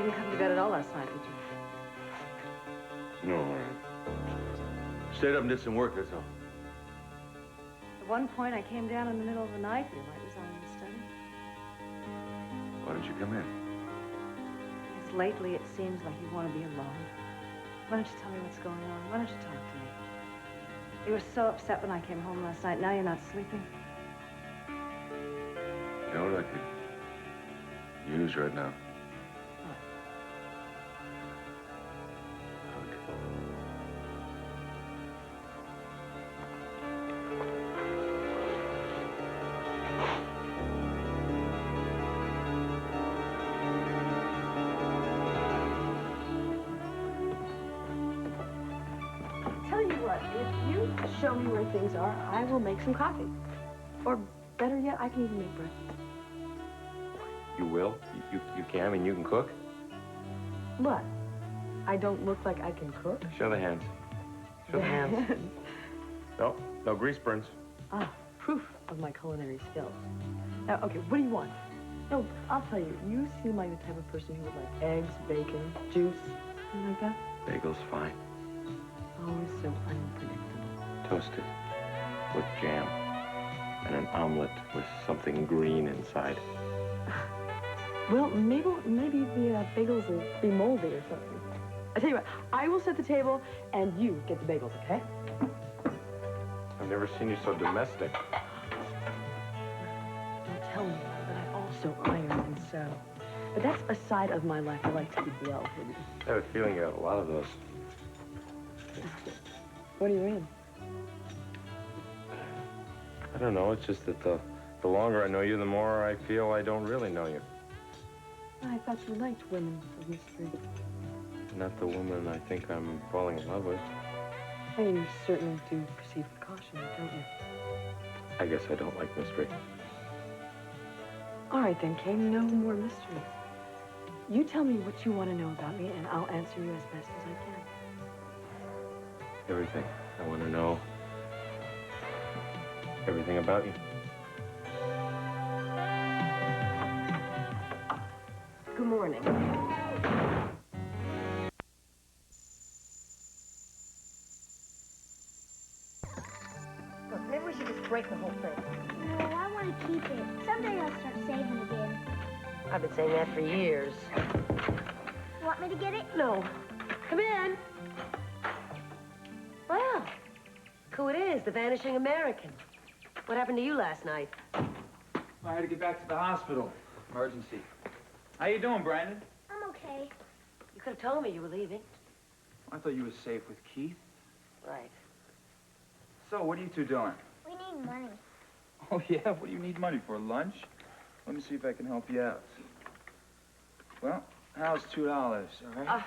didn't come to bed at all last night, did you? No, I stayed up and did some work, that's all. At one point, I came down in the middle of the night. Your light was on in the study. Why don't you come in? Because lately, it seems like you want to be alone. Why don't you tell me what's going on? Why don't you talk to me? You were so upset when I came home last night. Now you're not sleeping. You know what I could use right now? What? Tell you what, if you show me where things are, I will make some coffee. Or better yet, I can even make breakfast. You will? You can? I mean, you can cook? What? I don't look like I can cook? Show the hands. Show the hands. No, no grease burns. Ah, proof of my culinary skills. Now, okay, what do you want? No, I'll tell you. You seem like the type of person who would like eggs, bacon, juice, something like that. Bagel's fine. Always so unpredictable. Toasted with jam and an omelet with something green inside. Well, maybe the bagels will be moldy or something. I tell you what, I will set the table and you get the bagels, okay? I've never seen you so domestic. Don't tell me that I also iron and sew. But that's a side of my life I like to keep well hidden. I have a feeling you have a lot of those. What do you mean? I don't know. It's just that the longer I know you, the more I feel I don't really know you. I thought you liked women of mystery. Not the woman I think I'm falling in love with. Well, you certainly do proceed with caution, don't you? I guess I don't like mystery. All right, then, Kane, no more mysteries. You tell me what you want to know about me, and I'll answer you as best as I can. Everything. I want to know everything about you. Good morning. Look, maybe we should just break the whole thing. No, I want to keep it. Someday I'll start saving again. I've been saying that for years. Want me to get it? No. Come in. Well, who it is, the vanishing American. What happened to you last night? I had to get back to the hospital. Emergency. How you doing, Brandon? I'm okay. You could have told me you were leaving. I thought you were safe with Keith. Right. So, what are you two doing? We need money. Oh, yeah? What do you need money for? Lunch? Let me see if I can help you out. Well, how's $2, all right?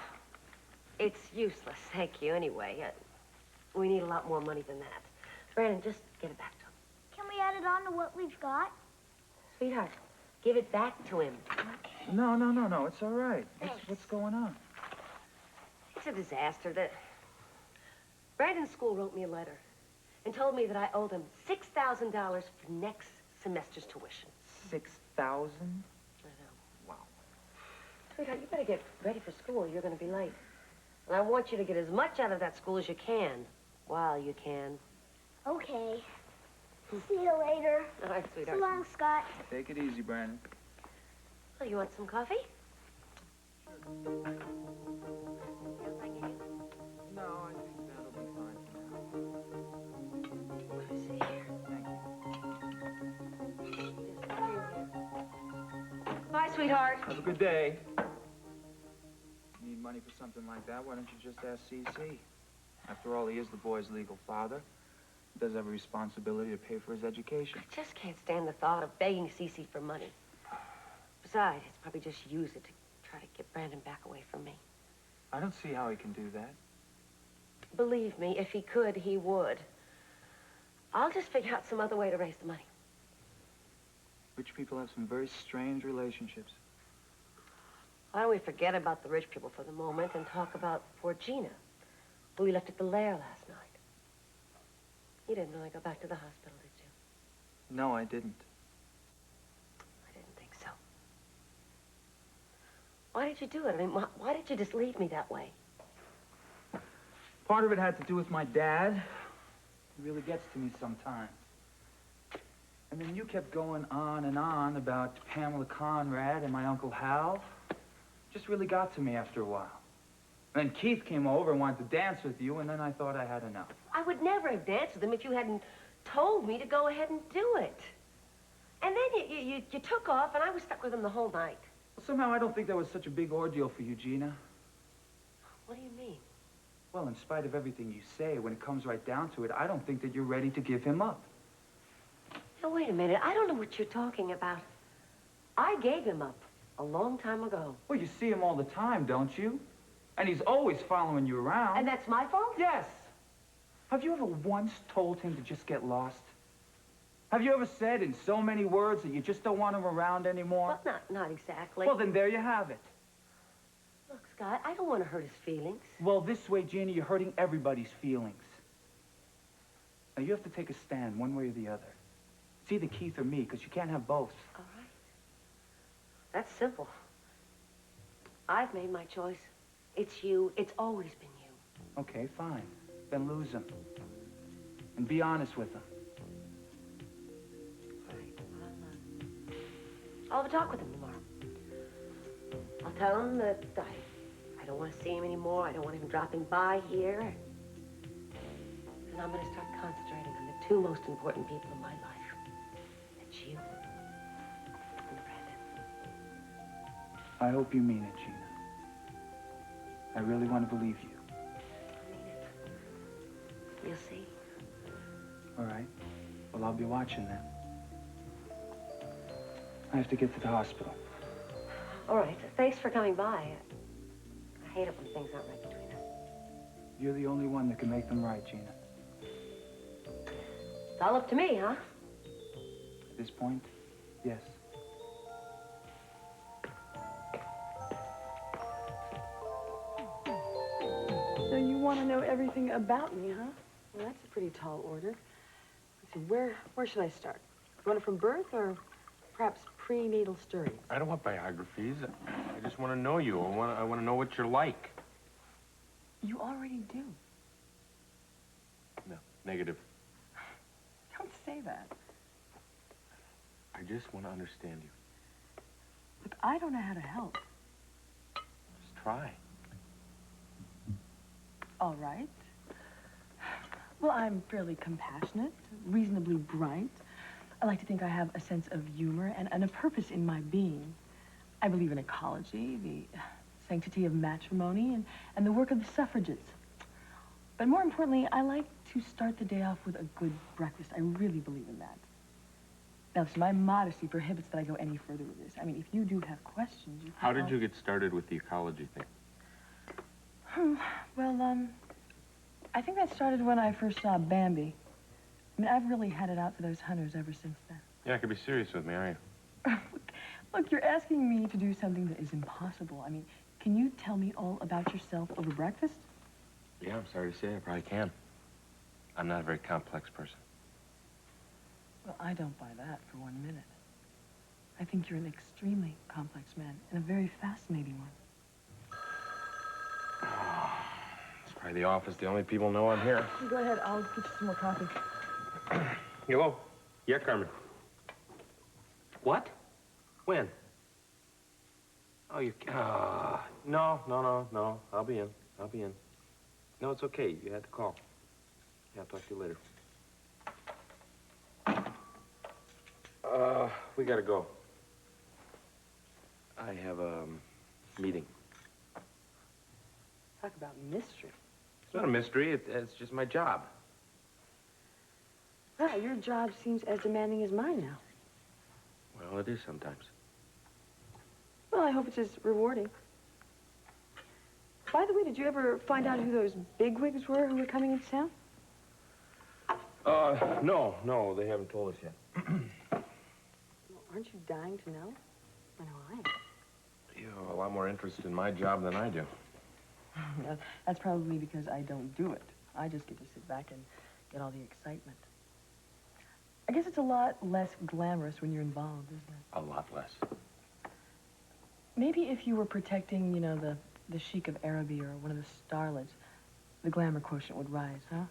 It's useless, thank you, anyway. We need a lot more money than that. Brandon, just give it back to him. Can we add it on to what we've got? Sweetheart, give it back to him. No. It's all right. What's going on? It's a disaster. Brandon's school wrote me a letter and told me that I owed them $6,000 for next semester's tuition. 6,000? I know. Wow. Sweetheart, you better get ready for school. You're going to be late. And I want you to get as much out of that school as you can, while you can. Okay. See you later. All right, sweetheart. So long, Scott. Take it easy, Brandon. Oh, you want some coffee? No, I think that'll be fine for now. Let me see here. Thank you. Bye, sweetheart. Have a good day. Need money for something like that, why don't you just ask CC? After all, he is the boy's legal father. He does have a responsibility to pay for his education. I just can't stand the thought of begging Cece for money. Besides, he's probably just use it to try to get Brandon back away from me. I don't see how he can do that. Believe me, if he could, he would. I'll just figure out some other way to raise the money. Rich people have some very strange relationships. Why don't we forget about the rich people for the moment and talk about poor Gina, who we left at the lair last night? You didn't really go back to the hospital, did you? No, I didn't. I didn't think so. Why did you do it? I mean, why did you just leave me that way? Part of it had to do with my dad. He really gets to me sometimes. And then you kept going on and on about Pamela Conrad and my Uncle Hal. Just really got to me after a while. And then Keith came over and wanted to dance with you, and then I thought I had enough. I would never have danced with him if you hadn't told me to go ahead and do it. And then you took off, and I was stuck with him the whole night. Well, somehow I don't think that was such a big ordeal for you, Gina. What do you mean? Well, in spite of everything you say, when it comes right down to it, I don't think that you're ready to give him up. Now, wait a minute. I don't know what you're talking about. I gave him up a long time ago. Well, you see him all the time, don't you? And he's always following you around. And that's my fault? Yes. Have you ever once told him to just get lost? Have you ever said in so many words that you just don't want him around anymore? Well, not exactly. Well, then there you have it. Look, Scott, I don't want to hurt his feelings. Well, this way, Gina, you're hurting everybody's feelings. Now, you have to take a stand one way or the other. It's either Keith or me, because you can't have both. All right. That's simple. I've made my choice. It's you. It's always been you. Okay, fine. Then lose him. And be honest with him. I'll have a talk with him tomorrow. I'll tell him that I don't want to see him anymore. I don't want him dropping by here. And I'm going to start concentrating on the two most important people in my life. That's you and Brandon. I hope you mean it, Gina. I really want to believe you. I mean it. You'll see. All right. Well, I'll be watching then. I have to get to the hospital. All right. Thanks for coming by. I hate it when things aren't right between us. You're the only one that can make them right, Gina. It's all up to me, huh? At this point, yes. So you want to know everything about me, huh? Well, that's a pretty tall order. Let's see, where should I start? You want it from birth or perhaps prenatal stories? I don't want biographies. I just want to know you. I want to know what you're like. You already do. No, negative. Don't say that. I just want to understand you. Look, I don't know how to help. Just try. All right. Well, I'm fairly compassionate, reasonably bright. I like to think I have a sense of humor and a purpose in my being. I believe in ecology, the sanctity of matrimony, and the work of the suffragettes. But more importantly, I like to start the day off with a good breakfast. I really believe in that. Now, listen, my modesty prohibits that I go any further with this. I mean, if you do have questions, you can... How did you get started with the ecology thing? Well, I think that started when I first saw Bambi. I mean, I've really had it out for those hunters ever since then. You're not going to be serious with me, are you? Look, you're asking me to do something that is impossible. I mean, can you tell me all about yourself over breakfast? Yeah, I'm sorry to say I probably can. I'm not a very complex person. Well, I don't buy that for 1 minute. I think you're an extremely complex man and a very fascinating one. It's probably the office. The only people know I'm here. Go ahead. I'll get you some more coffee. Hello? Yeah, Carmen. What? When? Oh, you... No. I'll be in. No, it's okay. You had to call. Yeah, I'll talk to you later. We gotta go. I have a meeting. Talk about mystery. It's not a mystery. It's just my job. Well, your job seems as demanding as mine now. Well, it is sometimes. Well, I hope it's as rewarding. By the way, did you ever find out who those bigwigs were who were coming into town? No, they haven't told us yet. Well, aren't you dying to know? I know I am. You have a lot more interest in my job than I do. Well, that's probably because I don't do it. I just get to sit back and get all the excitement. I guess it's a lot less glamorous when you're involved, isn't it? A lot less. Maybe if you were protecting, you know, the Sheik of Araby or one of the starlets, the glamour quotient would rise, huh?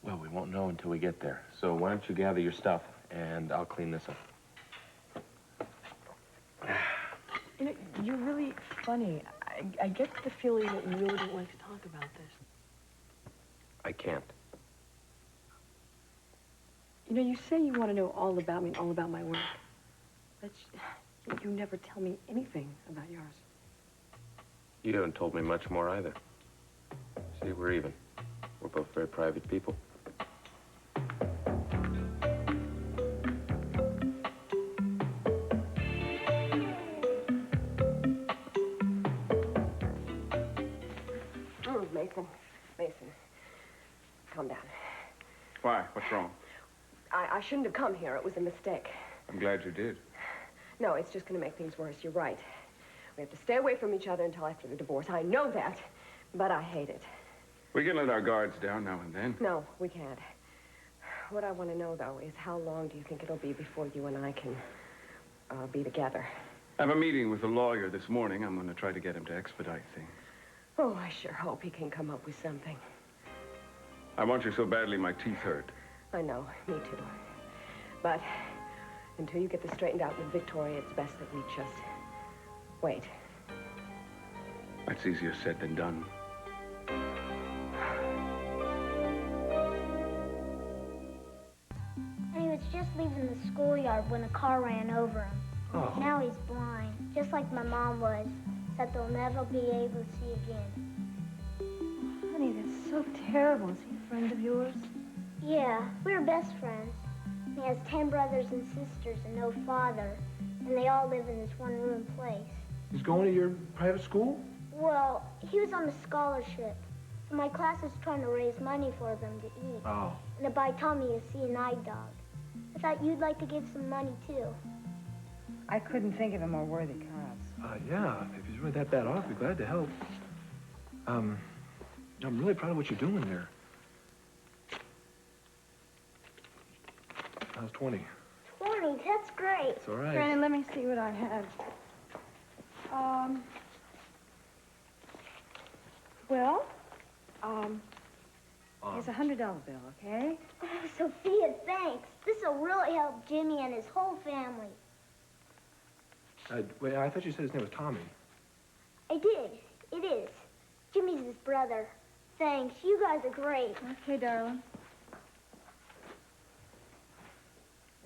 Well, we won't know until we get there. So why don't you gather your stuff, and I'll clean this up. You know, you're really funny. I get the feeling that you really don't like to talk about this. I can't. You know, you say you want to know all about me and all about my work. But you never tell me anything about yours. You haven't told me much more either. See, we're even. We're both very private people. Meyson, calm down. Why? What's wrong? I shouldn't have come here. It was a mistake. I'm glad you did. No, it's just going to make things worse. You're right. We have to stay away from each other until after the divorce. I know that, but I hate it. We can let our guards down now and then. No, we can't. What I want to know, though, is how long do you think it'll be before you and I can be together? I have a meeting with a lawyer this morning. I'm going to try to get him to expedite things. Oh, I sure hope he can come up with something. I want you so badly my teeth hurt. I know, me too. But until you get this straightened out with Victoria, it's best that we just wait. That's easier said than done. And he was just leaving the schoolyard when a car ran over him. Oh. Now he's blind, just like my mom was, that they'll never be able to see again. Honey, that's so terrible. Is he a friend of yours? Yeah, we're best friends. He has 10 brothers and sisters and no father, and they all live in this one-room place. He's going to your private school? Well, he was on a scholarship, so my class is trying to raise money for them to eat. Oh. And to buy Tommy a seeing-eye dog. I thought you'd like to give some money, too. I couldn't think of a more worthy cause. Yeah, if he's really that bad off, I'd be glad to help. I'm really proud of what you're doing there. How's 20? 20, that's great. It's all right. Brandon, let me see what I have. Well, here's a $100 bill, okay? Oh, Sophia, thanks. This will really help Jimmy and his whole family. Wait, I thought you said his name was Tommy. I did. It is. Jimmy's his brother. Thanks. You guys are great. Okay, darling.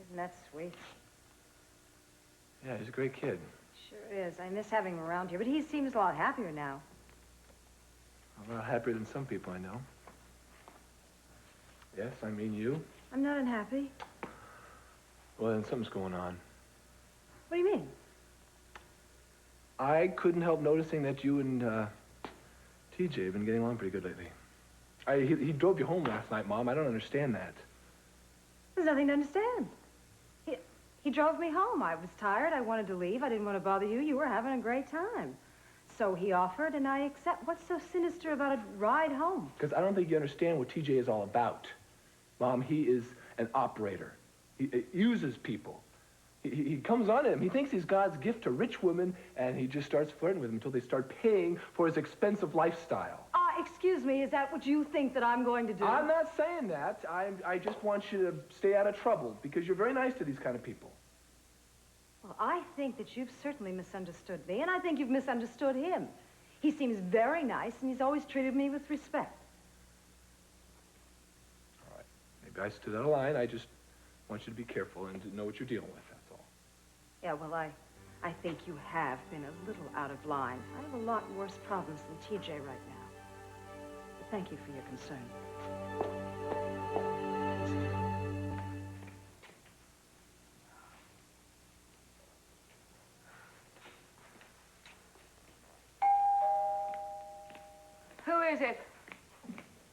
Isn't that sweet? Yeah, he's a great kid. Sure is. I miss having him around here, but he seems a lot happier now. A lot happier than some people I know. Yes, I mean you. I'm not unhappy. Well, then something's going on. What do you mean? I couldn't help noticing that you and TJ have been getting along pretty good lately. He drove you home last night, Mom. I don't understand that. There's nothing to understand. He drove me home. I was tired. I wanted to leave. I didn't want to bother you. You were having a great time. So he offered, and I accept. What's so sinister about a ride home? Because I don't think you understand what TJ is all about. Mom, he is an operator. He uses people. He comes on him. He thinks he's God's gift to rich women, and he just starts flirting with them until they start paying for his expensive lifestyle. Excuse me, is that what you think that I'm going to do? I'm not saying that. I just want you to stay out of trouble, because you're very nice to these kind of people. Well, I think that you've certainly misunderstood me, and I think you've misunderstood him. He seems very nice, and he's always treated me with respect. All right. Maybe I stood out of line. I just want you to be careful and to know what you're dealing with, that's all. Yeah, well, I think you have been a little out of line. I have a lot worse problems than TJ right now. But thank you for your concern. Who is it?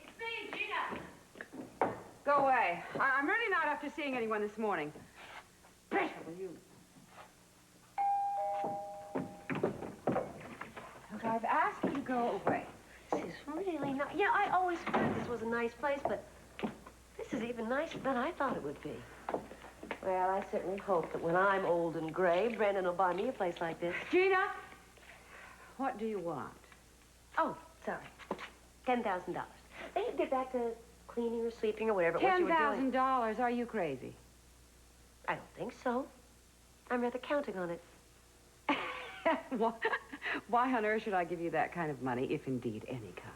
It's me, Gina. Go away. I'm really not after seeing anyone this morning. Pressure, will you? Look, I've asked you to go away. This is really nice. Yeah, I always heard this was a nice place, but this is even nicer than I thought it would be. Well, I certainly hope that when I'm old and gray, Brendon will buy me a place like this. Gina, What do you want? Oh, sorry. $10,000. Then you get back to cleaning or sleeping or whatever it was you were doing. $10,000? Are you crazy? I don't think so. I'm rather counting on it. Why on earth should I give you that kind of money, if indeed any kind?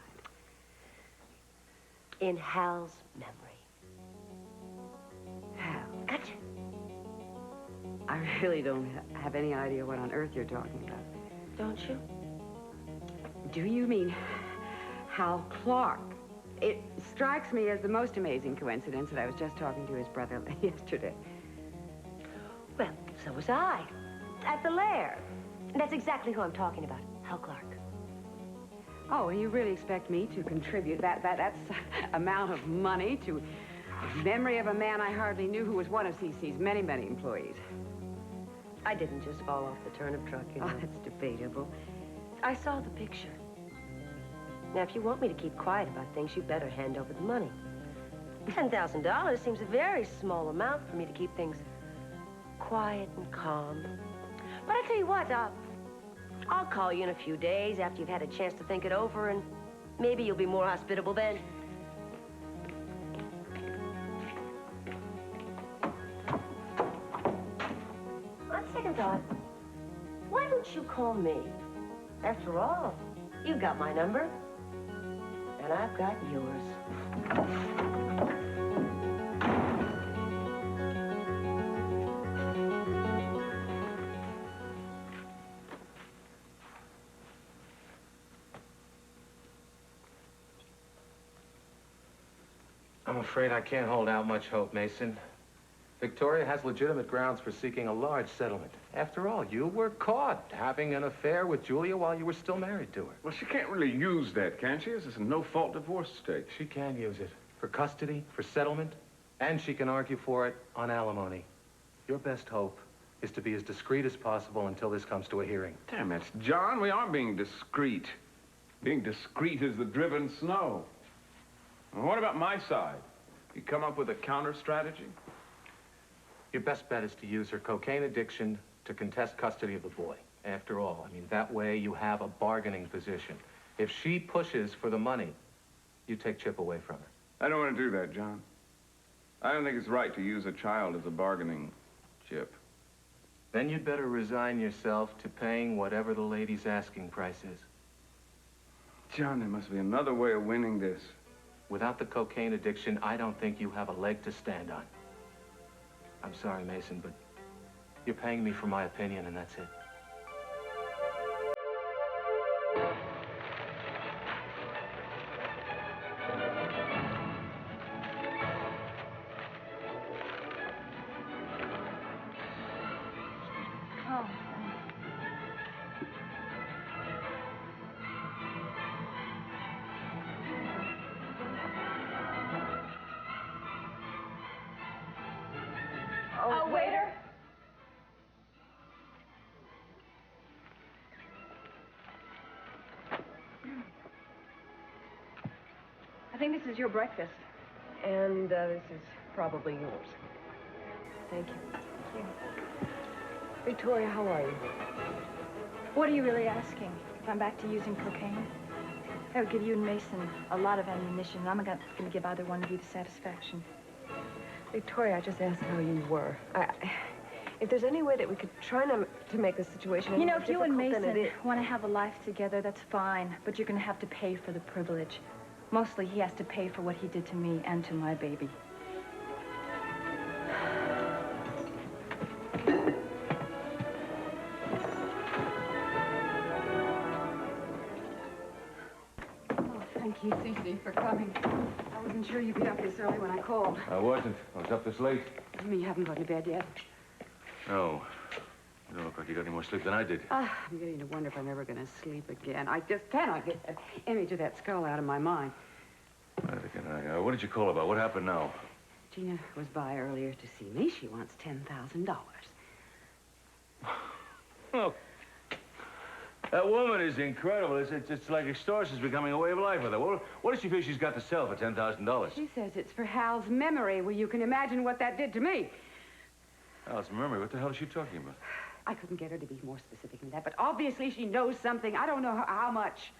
In Hal's memory. Hal? Gotcha. I really don't have any idea what on earth you're talking about. Don't you? Do you mean Hal Clark? It strikes me as the most amazing coincidence that I was just talking to his brother yesterday. Well, so was I. At the lair. That's exactly who I'm talking about. Hal Clark. Oh, and you really expect me to contribute that's amount of money to the memory of a man I hardly knew who was one of CC's many, many employees? I didn't just fall off the turnip truck, you know. Oh, that's debatable. I saw the picture. Now, if you want me to keep quiet about things, you better hand over the money. $10,000 seems a very small amount for me to keep things quiet and calm. But I tell you what, I'll call you in a few days after you've had a chance to think it over, and maybe you'll be more hospitable then. On second thought, why don't you call me? After all, you got my number, and I've got yours. I'm afraid I can't hold out much hope, Mason. Victoria has legitimate grounds for seeking a large settlement. After all, you were caught having an affair with Julia while you were still married to her. Well, she can't really use that, can she? This is a no-fault divorce state. She can use it for custody, for settlement, and she can argue for it on alimony. Your best hope is to be as discreet as possible until this comes to a hearing. Damn it, John, we are being discreet. Being discreet is the driven snow. Well, what about my side? You come up with a counter strategy? Your best bet is to use her cocaine addiction to contest custody of the boy. After all, I mean, that way you have a bargaining position. If she pushes for the money, you take Chip away from her. I don't want to do that, John. I don't think it's right to use a child as a bargaining chip. Then you'd better resign yourself to paying whatever the lady's asking price is. John, there must be another way of winning this. Without the cocaine addiction, I don't think you have a leg to stand on. I'm sorry, Mason, but you're paying me for my opinion, and that's it. Waiter. I think this is your breakfast. And this is probably yours. Thank you. Victoria, how are you? What are you really asking? If I'm back to using cocaine? That would give you and Mason a lot of ammunition, and I'm not going to give either one of you the satisfaction. Victoria, I just asked how you were. If there's any way that we could try to make this situation You know, if you and difficult than Mason it is. want to have a life together, that's fine, but you're going to have to pay for the privilege. Mostly, he has to pay for what he did to me and to my baby. Thank you, Cece, for coming. I wasn't sure you'd be up this early when I called. I wasn't. I was up this late. You mean you haven't gone to bed yet? No. You don't look like you got any more sleep than I did. I'm beginning to wonder if I'm ever going to sleep again. I just cannot get that image of that skull out of my mind. What did you call about? What happened now? Gina was by earlier to see me. She wants $10,000. Oh. That woman is incredible. It's like extortion's becoming a way of life with her. What does she feel she's got to sell for $10,000? She says it's for Hal's memory. Well, you can imagine what that did to me. Hal's memory? What the hell is she talking about? I couldn't get her to be more specific than that, but obviously she knows something. I don't know how much.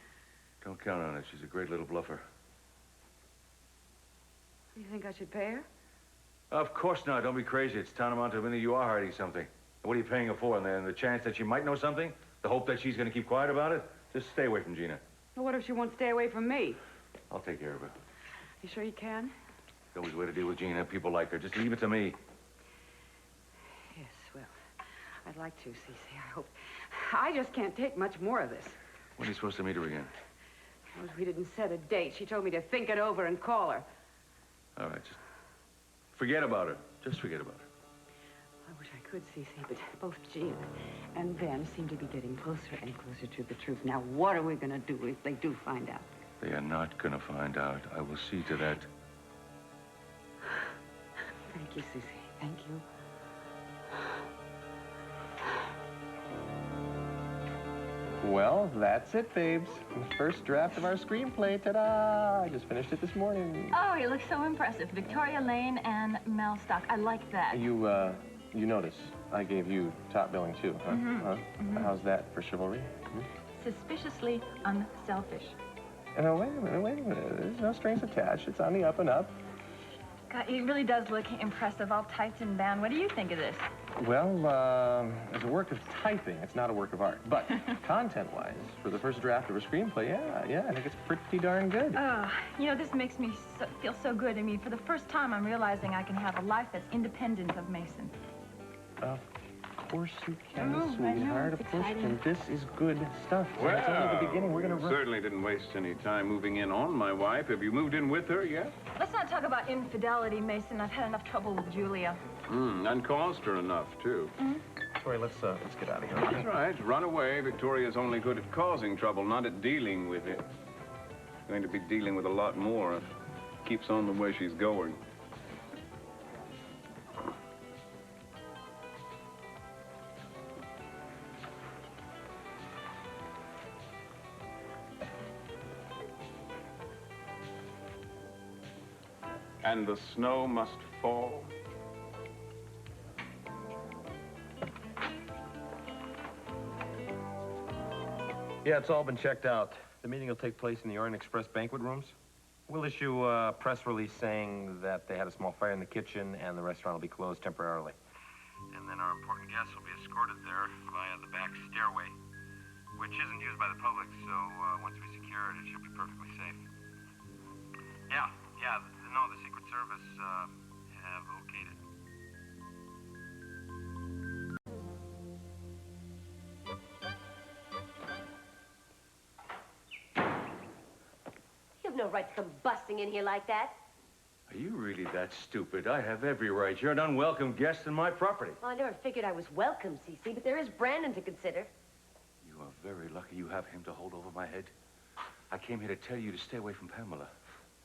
Don't count on it. She's a great little bluffer. You think I should pay her? Of course not. Don't be crazy. It's tantamount to admitting you are hiding something. What are you paying her for? And the chance that she might know something? The hope that she's going to keep quiet about it? Just stay away from Gina. Well, what if she won't stay away from me? I'll take care of her. You sure you can? There's always a way to deal with Gina. People like her. Just leave it to me. Yes, well, I'd like to, Cece. I hope. I just can't take much more of this. When are you supposed to meet her again? Well, we didn't set a date. She told me to think it over and call her. All right, just forget about her. Just forget about her. I wish I could, Cece, but both Gina and Ben seem to be getting closer and closer to the truth. Now, what are we going to do if they do find out? They are not going to find out. I will see to that. Thank you, Cece. Thank you. Well, that's it, babes. The first draft of our screenplay. Ta-da! I just finished it this morning. Oh, you look so impressive. Victoria Lane and Mel Stock. I like that. You notice I gave you top billing, too, huh? Huh? How's that for chivalry? Suspiciously unselfish. Wait a minute. There's no strings attached. It's on the up and up. God, it really does look impressive, all typed and bound. What do you think of this? Well, as a work of typing, it's not a work of art. But content-wise, for the first draft of a screenplay, yeah, I think it's pretty darn good. Oh, you know, this makes me feel so good. I mean, for the first time, I'm realizing I can have a life that's independent of Meyson. Of course you can, Oh, sweetheart. it's Of course you exciting. can. This is good stuff. Well, it's only the beginning. We're going to certainly didn't waste any time moving in on my wife. Have you moved in with her yet? Let's not talk about infidelity, Meyson. I've had enough trouble with Julia. And caused her enough, too. Tori, let's get out of here. That's right. Run away. Victoria's only good at causing trouble, not at dealing with it. Going to be dealing with a lot more if it keeps on the way she's going. And the snow must fall. Yeah, it's all been checked out. The meeting will take place in the Orient Express banquet rooms. We'll issue a press release saying that they had a small fire in the kitchen and the restaurant will be closed temporarily. And then our important guests will be escorted there via the back stairway, which isn't used by the public, so once we secure it, it should be perfectly safe. Yeah, no, the Secret Service have okayed it. You have no right to come busting in here like that. Are you really that stupid? I have every right. You're an unwelcome guest in my property. Well, I never figured I was welcome, Cece, but there is Brandon to consider. You are very lucky you have him to hold over my head. I came here to tell you to stay away from Pamela.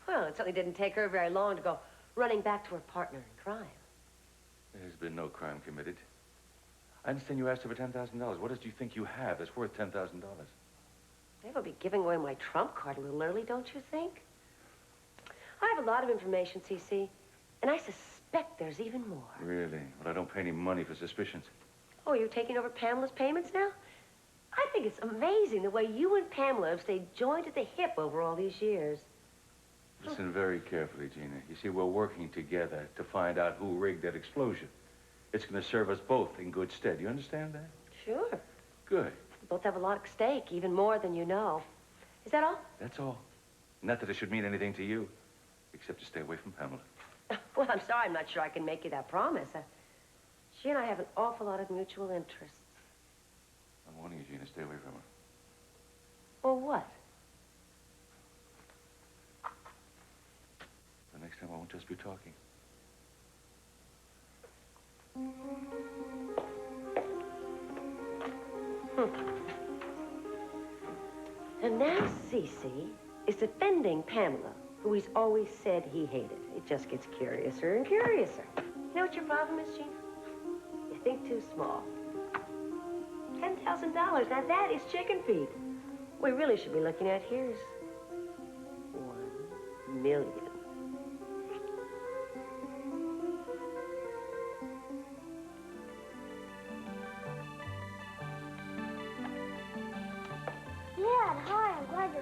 Well, it certainly didn't take her very long to go running back to her partner in crime. There's been no crime committed. I understand you asked her for $10,000. What else do you think you have that's worth $10,000? They'll be giving away my trump card a little early, don't you think? I have a lot of information, Cece, and I suspect there's even more. Really? Well, I don't pay any money for suspicions. Oh, you're taking over Pamela's payments now? I think it's amazing the way you and Pamela have stayed joined at the hip over all these years. Listen very carefully, Gina. You see, we're working together to find out who rigged that explosion. It's going to serve us both in good stead. You understand that? Sure. Good. We both have a lot at stake, even more than you know. Is that all? That's all. Not that it should mean anything to you, except to stay away from Pamela. Well, I'm sorry. I'm not sure I can make you that promise. She and I have an awful lot of mutual interests. I'm warning you, Gina, stay away from her. Or what? The next time I won't just be talking. And now Cece is defending Pamela, who he's always said he hated. It just gets curiouser and curiouser. You know what your problem is, Gina? You think too small. $10,000, now that is chicken feed. We really should be looking at here's $1 million.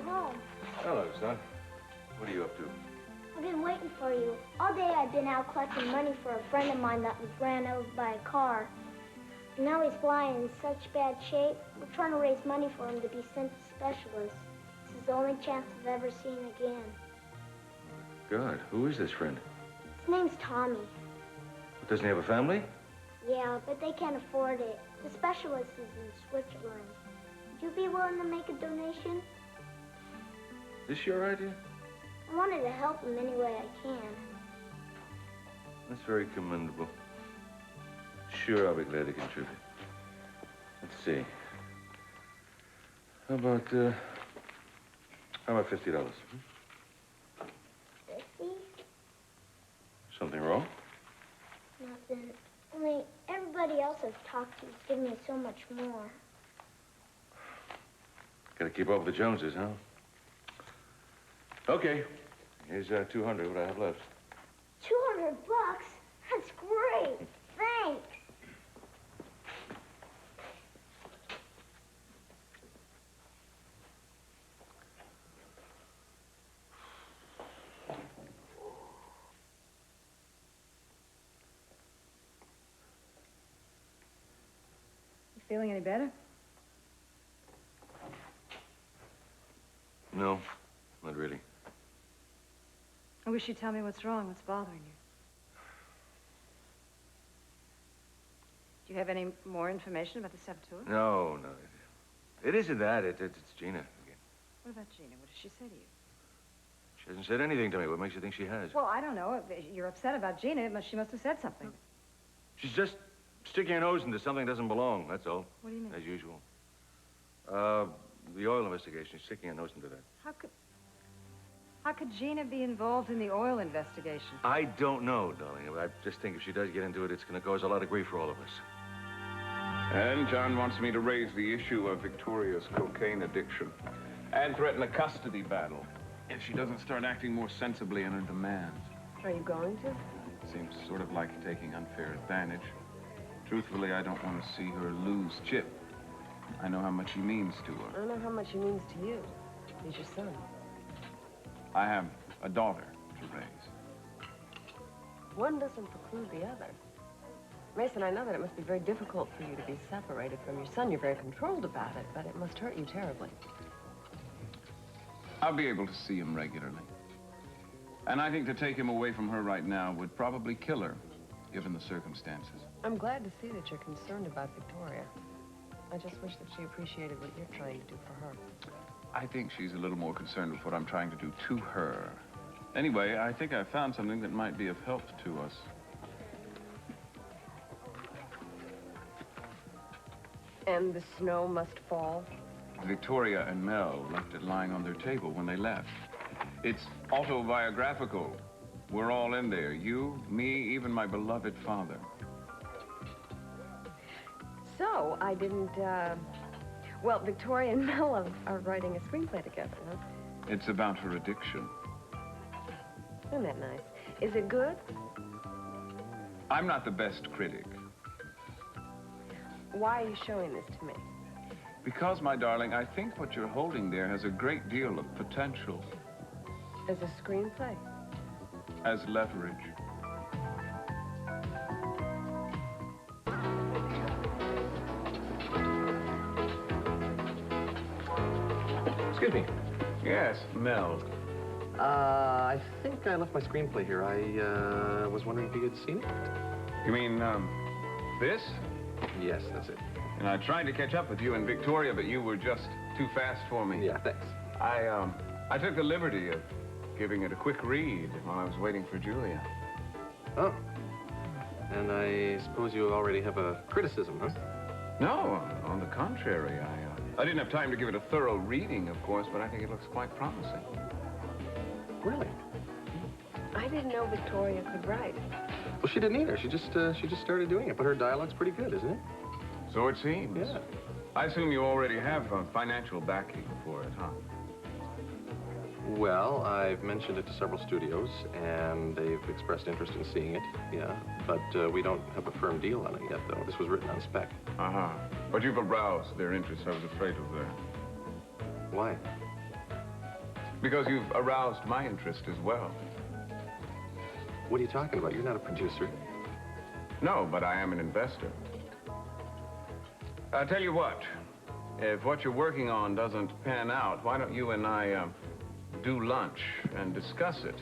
home. Hello, son. What are you up to? I've been waiting for you. All day I've been out collecting money for a friend of mine that was ran over by a car. And now he's flying in such bad shape. We're trying to raise money for him to be sent to specialists. This is the only chance I've ever seen again. God, who is this friend? His name's Tommy. Doesn't he have a family? Yeah, but they can't afford it. The specialist is in Switzerland. Would you be willing to make a donation? Is this your idea? I wanted to help him any way I can. That's very commendable. Sure, I'll be glad to contribute. Let's see. How about $50? 50? Something wrong? Nothing. Only everybody else I've talked to is giving me so much more. Gotta keep up with the Joneses, huh? Okay. Here's 200, what I have left. 200 bucks? That's great. Thanks. You feeling any better? No, not really. I wish you'd tell me what's wrong, what's bothering you. Do you have any more information about the saboteur? No. It isn't that. It's Gina again. What about Gina? What does she say to you? She hasn't said anything to me. What makes you think she has? Well, I don't know. If you're upset about Gina, she must have said something. She's just sticking her nose into something that doesn't belong, that's all. What do you mean? As usual. The oil investigation. She's sticking her nose into that. How could Gina be involved in the oil investigation? I don't know, darling. I just think if she does get into it, it's going to cause a lot of grief for all of us. And John wants me to raise the issue of Victoria's cocaine addiction and threaten a custody battle if she doesn't start acting more sensibly in her demands. Are you going to? Seems sort of like taking unfair advantage. Truthfully, I don't want to see her lose Chip. I know how much he means to her. I know how much he means to you. He's your son. I have a daughter to raise. One doesn't preclude the other. Mason, I know that it must be very difficult for you to be separated from your son. You're very controlled about it, but it must hurt you terribly. I'll be able to see him regularly. And I think to take him away from her right now would probably kill her, given the circumstances. I'm glad to see that you're concerned about Victoria. I just wish that she appreciated what you're trying to do for her. I think she's a little more concerned with what I'm trying to do to her. Anyway, I think I found something that might be of help to us. And the snow must fall? Victoria and Mel left it lying on their table when they left. It's autobiographical. We're all in there. You, me, even my beloved father. So, I didn't, well, Victoria and Mel are writing a screenplay together, huh? It's about her addiction. Isn't that nice? Is it good? I'm not the best critic. Why are you showing this to me? Because, my darling, I think what you're holding there has a great deal of potential. As a screenplay? As leverage. Excuse me. Yes, Mel. I think I left my screenplay here. I was wondering if you had seen it. You mean, this? Yes, that's it. And I tried to catch up with you and Victoria, but you were just too fast for me. Yeah, thanks. I took the liberty of giving it a quick read while I was waiting for Julia. Oh. And I suppose you already have a criticism, huh? No, on the contrary. I didn't have time to give it a thorough reading, of course, but I think it looks quite promising. Really? I didn't know Victoria could write. Well, she didn't either. She just started doing it, but her dialogue's pretty good, isn't it? So it seems. Yeah. I assume you already have financial backing for it, huh? Well, I've mentioned it to several studios, and they've expressed interest in seeing it, yeah. But we don't have a firm deal on it yet, though. This was written on spec. Uh-huh. But you've aroused their interest, I was afraid of that. Why? Because you've aroused my interest as well. What are you talking about? You're not a producer. No, but I am an investor. I'll tell you what. If what you're working on doesn't pan out, why don't you and I do lunch and discuss it?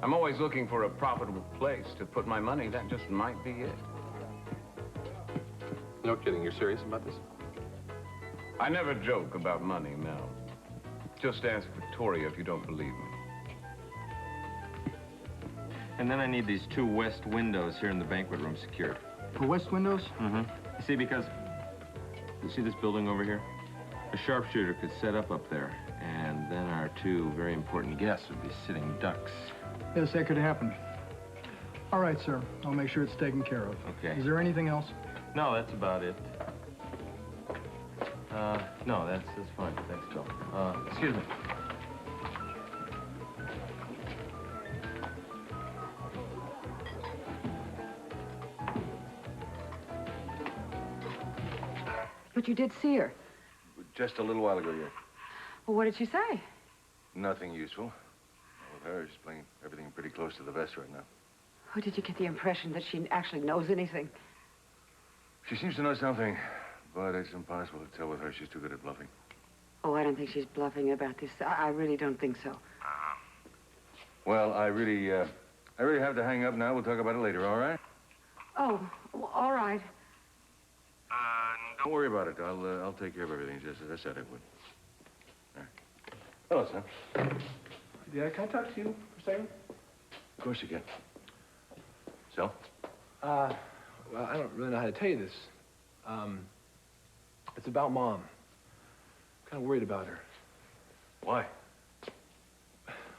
I'm always looking for a profitable place to put my money. That just might be it. No kidding. You're serious about this? I never joke about money, Mel. Just ask Victoria if you don't believe me. And then I need these 2 west windows here in the banquet room secured. For west windows? Mm-hmm. You see, because... You see this building over here? A sharpshooter could set up there, and then our 2 very important guests would be sitting ducks. Yes, that could happen. All right, sir. I'll make sure it's taken care of. Okay. Is there anything else? No, that's about it. No, that's fine. Thanks, Bill. Excuse me. But you did see her. Just a little while ago, yeah. Well, what did she say? Nothing useful. Not with her, she's playing everything pretty close to the vest right now. Or did you get the impression that she actually knows anything? She seems to know something, but it's impossible to tell with her. She's too good at bluffing. Oh, I don't think she's bluffing about this. I really don't think so. Well, I really have to hang up now. We'll talk about it later, all right? Oh, well, all right. Don't worry about it. I'll take care of everything, just as I said I would. All right. Hello, son. Yeah, can I talk to you for a second? Of course you can. So? Well, I don't really know how to tell you this. It's about Mom. I'm kind of worried about her. Why?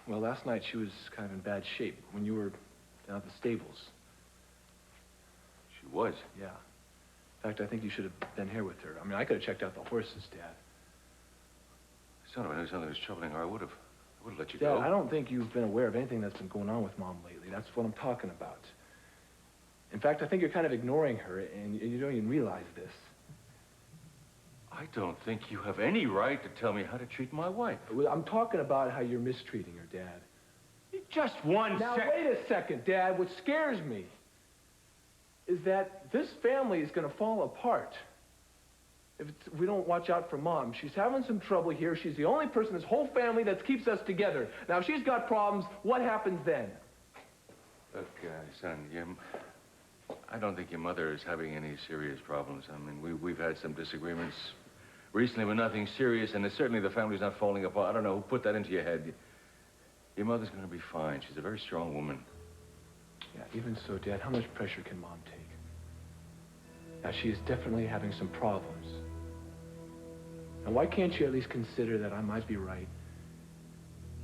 Well, last night she was kind of in bad shape when you were down at the stables. She was? Yeah. In fact, I think you should have been here with her. I mean, I could have checked out the horses, Dad. Son, if I knew something was troubling her, I would have let you Dad, go. I don't think you've been aware of anything that's been going on with Mom lately. That's what I'm talking about. In fact, I think you're kind of ignoring her, and you don't even realize this. I don't think you have any right to tell me how to treat my wife. Well, I'm talking about how you're mistreating her, Dad. Just one Now, second. wait a second, Dad. What scares me is that this family is going to fall apart if we don't watch out for Mom. She's having some trouble here. She's the only person in this whole family that keeps us together. Now, if she's got problems, what happens then? Look, son, I don't think your mother is having any serious problems. I mean, we've had some disagreements recently, but nothing serious, and certainly the family's not falling apart. I don't know who put that into your head. Your mother's going to be fine. She's a very strong woman. Yeah, even so, Dad, how much pressure can Mom take? Now, she is definitely having some problems. Now, why can't you at least consider that I might be right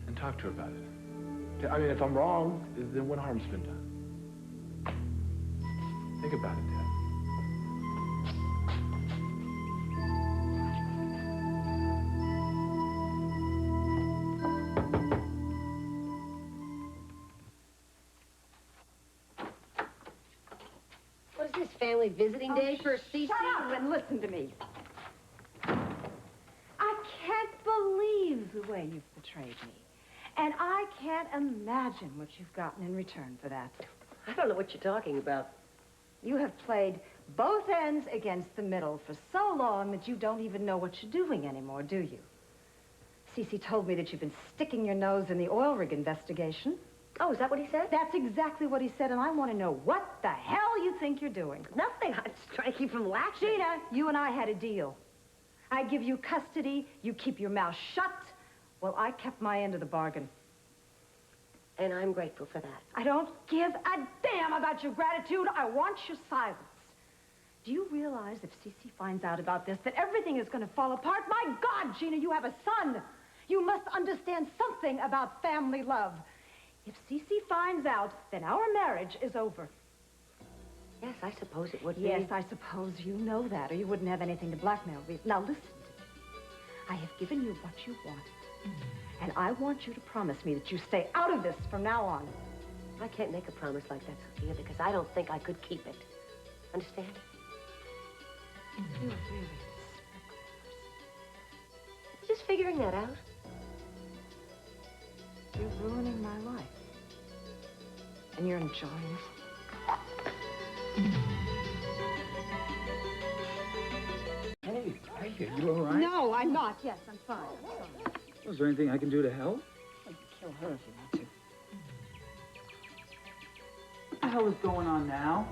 and talk to her about it? I mean, if I'm wrong, then what harm's been done? Think about it, Dad. What is this, family visiting day for CC? Shut up and listen to me. I can't believe the way you've betrayed me. And I can't imagine what you've gotten in return for that. I don't know what you're talking about. You have played both ends against the middle for so long that you don't even know what you're doing anymore, do you? Cece told me that you've been sticking your nose in the oil rig investigation. Oh, is that what he said? That's exactly what he said, and I want to know what the hell you think you're doing. Nothing. I'm just trying to keep from laughing. Gina, you and I had a deal. I give you custody, you keep your mouth shut. Well, I kept my end of the bargain. And I'm grateful for that. I don't give a damn about your gratitude. I want your silence. Do you realize if Cece finds out about this, that everything is going to fall apart? My God, Gina, you have a son. You must understand something about family love. If Cece finds out, then our marriage is over. Yes, I suppose it would be. Yes, I suppose you know that, or you wouldn't have anything to blackmail with. Now, listen to me. I have given you what you wanted. And I want you to promise me that you stay out of this from now on. I can't make a promise like that, Sophia, because I don't think I could keep it. Understand? You're really a despicable person. Just figuring that out. And you're enjoying it. Hey, you all right? No, I'm not. Yes, I'm fine. Was there anything I can do to help? Well, you can kill her if you want to. What the hell is going on now?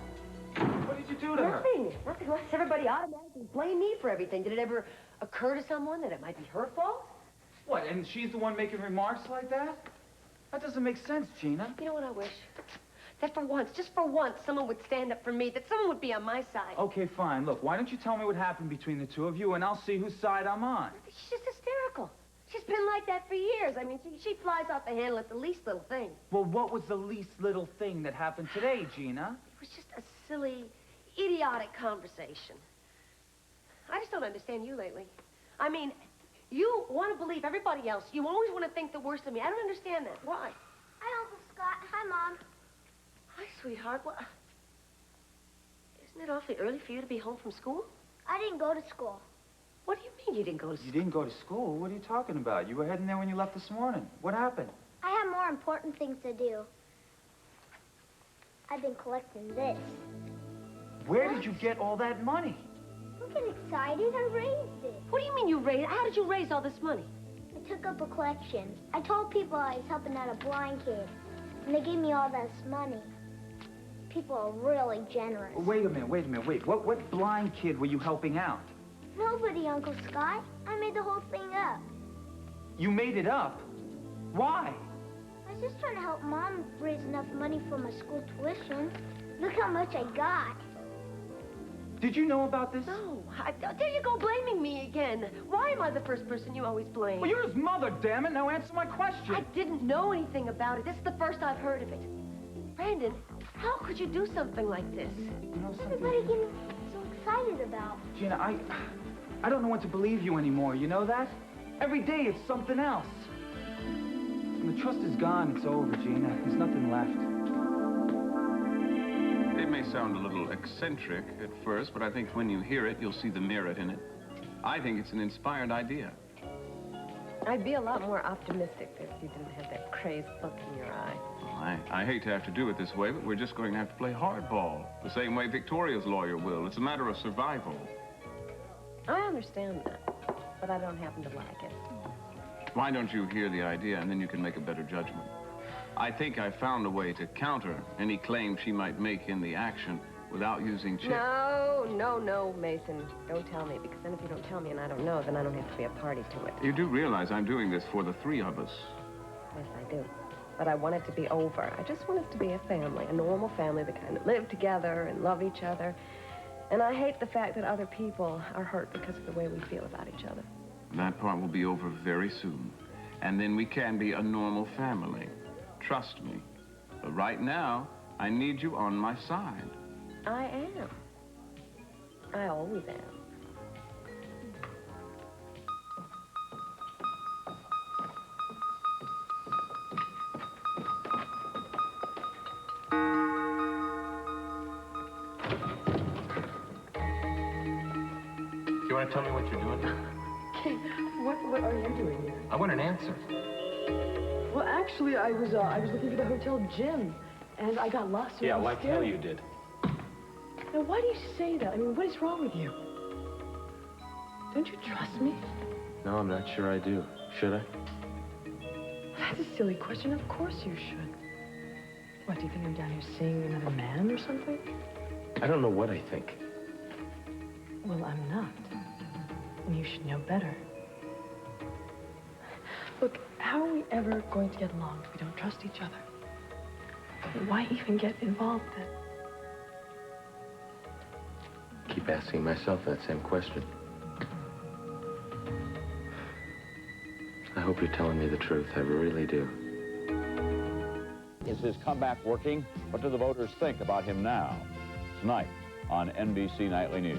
What did you do to her? Nothing. Why does everybody automatically blame me for everything? Did it ever occur to someone that it might be her fault? What, and she's the one making remarks like that? That doesn't make sense, Gina. You know what I wish? That for once, just for once, someone would stand up for me, that someone would be on my side. Okay, fine. Look, why don't you tell me what happened between the two of you, and I'll see whose side I'm on. She's just hysterical. She's been like that for years. I mean, she flies off the handle at the least little thing. Well, what was the least little thing that happened today, Gina? It was just a silly, idiotic conversation. I just don't understand you lately. I mean, you want to believe everybody else. You always want to think the worst of me. I don't understand that. Why? Hi, Uncle Scott. Hi, Mom. Hi, sweetheart. What? Isn't it awfully early for you to be home from school? I didn't go to school. What do you mean you didn't go to school? You didn't go to school? What are you talking about? You were heading there when you left this morning. What happened? I have more important things to do. I've been collecting this. Where did you get all that money? Don't get excited. I raised it. What do you mean you raised? How did you raise all this money? I took up a collection. I told people I was helping out a blind kid, and they gave me all this money. People are really generous. Wait a minute. Wait, what blind kid were you helping out? Nobody, Uncle Scott. I made the whole thing up. You made it up? Why? I was just trying to help Mom raise enough money for my school tuition. Look how much I got. Did you know about this? No. There you go, blaming me again. Why am I the first person you always blame? Well, you're his mother, damn it. Now answer my question. I didn't know anything about it. This is the first I've heard of it. Brandon, how could you do something like this? You know something? Everybody getting so excited about. Gina, I don't know what to believe you anymore. You know that? Every day it's something else. When the trust is gone, it's over, Gina. There's nothing left. It may sound a little eccentric at first, but I think when you hear it, you'll see the merit in it. I think it's an inspired idea. I'd be a lot more optimistic if you didn't have that crazed look in your eye. Well, I hate to have to do it this way, but we're just going to have to play hardball, the same way Victoria's lawyer will. It's a matter of survival. I understand that, but I don't happen to like it. Why don't you hear the idea, and then you can make a better judgment? I think I found a way to counter any claim she might make in the action without using chips. No, Mason. Don't tell me, because then if you don't tell me and I don't know, then I don't have to be a party to it. You do realize I'm doing this for the three of us. Yes, I do. But I want it to be over. I just want us to be a family, a normal family, the kind that live together and love each other. And I hate the fact that other people are hurt because of the way we feel about each other. That part will be over very soon. And then we can be a normal family. Trust me. But right now, I need you on my side. I am. I always am. You want to tell me what you're doing here? What are you doing here? I want an answer. Well, actually, I was looking for the hotel gym, and I got lost. Yeah, like hell you did. Now, why do you say that? I mean, what is wrong with you? Don't you trust me? No, I'm not sure I do. Should I? That's a silly question. Of course you should. What, do you think I'm down here seeing another man or something? I don't know what I think. Well, I'm not. And you should know better. Look, how are we ever going to get along if we don't trust each other? Why even get involved then? Keep asking myself that same question. I hope you're telling me the truth. I really do. Is his comeback working? What do the voters think about him now? Tonight on NBC Nightly News.